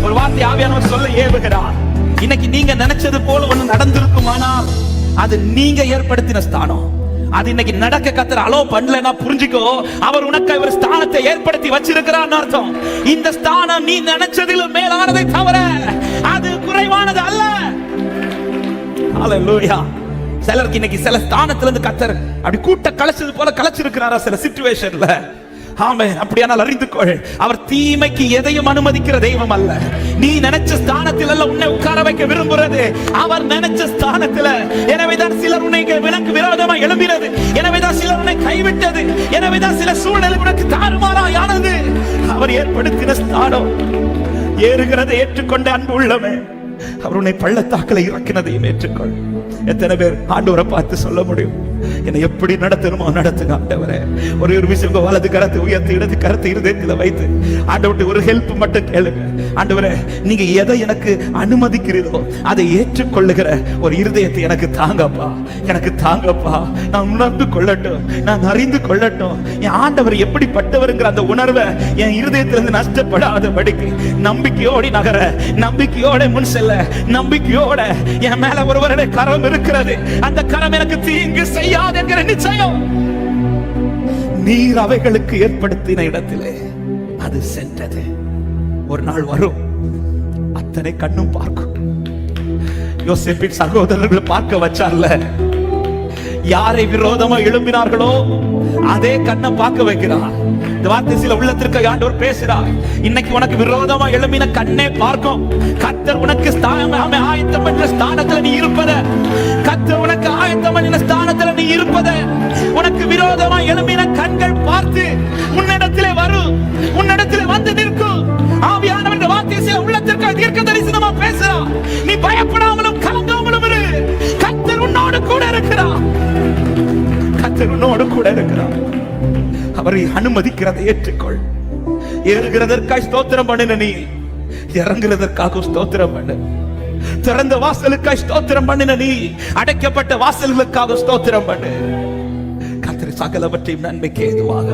ஒரு வார்த்தை ஆவியானவர் சொல்ல ஏவுகிறார். இன்னைக்கு நீங்க நினைச்சது போல ஒண்ணு நடந்திருக்குமானால் அது நீங்க ஏற்படுத்தின ஸ்தானம். அது இன்னைக்கு நடக்க கத்தர் அலோ பண்ணலன்னா புரிஞ்சுக்கோ, அவர் உனக்கு ஒரு ஸ்தானத்தை ஏற்படுத்தி வச்சிருக்கிறான்னு அர்த்தம். இந்த ஸ்தானம் நீ நினைச்சதிலும் மேலானதை தவிர அது குறைவானது அல்ல. ஹல்லேலூயா. சிலருக்கு இன்னைக்கு சில ஸ்தானத்துல இருந்து கத்தர் அப்படி கூட்ட கலைச்சது போல கலைச்சிருக்கிறாரா சில சிச்சுவேஷன்ல. ஆமென். அப்படியானால் அறிந்து கொள், அவர் தீமைக்கு எதையும் அனுமதிக்கிற தெய்வம் அல்ல. நீ நினைச்ச ஸ்தானத்தில் அல்ல உன்னை உட்கார வைக்க விரும்புறது, அவர் நினைச்ச ஸ்தானத்தில். எனவேதான் சிலர் உனக்கு விரோதமா எழும்பினது, எனவேதான் சிலர் உன்னை கைவிட்டது, எனவேதான் சில சூழ்நிலை உனக்கு தாறுமாறாயானது. அவர் ஏற்படுத்தின ஸ்தானம். ஏறுகிறதை ஏற்றுக்கொண்ட அன்பு உள்ளமே, அவர் உன்னை பள்ளத்தாக்களை இறக்கினதையும் ஏற்றுக்கொள். எத்தனை பேர் ஆண்டவரை பார்த்து சொல்ல முடியும், என்னை எப்படி நடத்தணுமோ நடத்துங்க ஆண்டவரே. ஒரு விஷயம், வலது கரத்தை உயர்த்தி இடது கரத்தை இருதயத்தில் வைத்து ஆண்டவர்கிட்ட ஒரு ஹெல்ப் மட்டும் கேளுங்க. ஆண்டவரே, நீங்க எதை எனக்கு அனுமதிக்கிறீரோ அதை ஏற்றுக்கொள்ளுகிற ஒரு இருதயத்தை எனக்கு தாங்கப்பா, எனக்கு தாங்கப்பா. நான் உணர்ந்து கொள்ளட்டும், நான் அறிந்து கொள்ளட்டும் என் ஆண்டவர் எப்படிப்பட்டவருங்கிற அந்த உணர்வை என் இருதயத்திலிருந்து நஷ்டப்படாதபடிக்கு நம்பிக்கையோடு நகர, நம்பிக்கையோட முன் செல்ல, நம்பிக்கையோட என் மேல ஒருவருடைய கரம் இருக்கிறது, அந்த கரம் எனக்கு தீங்கு செய்யாது என்கிற நிச்சயம். நீர் அவைகளுக்கு ஏற்படுத்தின இடத்திலே அது சென்றது. ஒரு நாள் வரும், அத்தனை கண்ணும் பார்க்கும். யோசேப்பின் சகோதரர்களை பார்க்க வச்சார்ல, யாரை விரோதமா எழும்பினார்களோ அதே கண்ணை பார்க்க வைக்கிறார். இந்த வார்த்தை சில உள்ளத்திற்கு ஆண்டவர் பேசுறார். இன்னைக்கு உனக்கு விரோதமா எழும்பின கண்ணே பார்க்கும். கர்த்தர் உனக்கு ஆயத்தம் என்ற ஸ்தானத்துல நீ இருப்பத, கர்த்தர் உனக்கு ஆயத்தம் என்ற ஸ்தானத்துல நீ இருப்பத உனக்கு விரோதமா எழும்பின கண்கள் பார்த்து உன்னிடத்திலே வரும், உன்னிடத்திலே வந்து நிற்கும். ஆவியானவர் இந்த வார்த்தை சில உள்ளத்திற்கு தீர்க்க தரிசனமா பேசுறார். நீ பயப்படாமலும் கலங்காமலும் இரு, கர்த்தர் உன்னோடு கூட இருக்கிறார், கர்த்தர் உன்னோடு கூட இருக்கிறார். அவரை அனுமதிக்கிறதை ஏற்றுக்கொள். ஏறுகிறதற்காக ஸ்தோத்திரம் பண்ணின நீ, இறங்குறதற்காக ஸ்தோத்திரம் பண்ணு. திறந்த வாசலுக்காக ஸ்தோத்திரம் பண்ணின நீ, அடைக்கப்பட்ட வாசல்களுக்காக ஸ்தோத்திரம் பண்ணு. கர்த்தர் சகலவற்றையும் நன்மைக்கு ஏதுவாக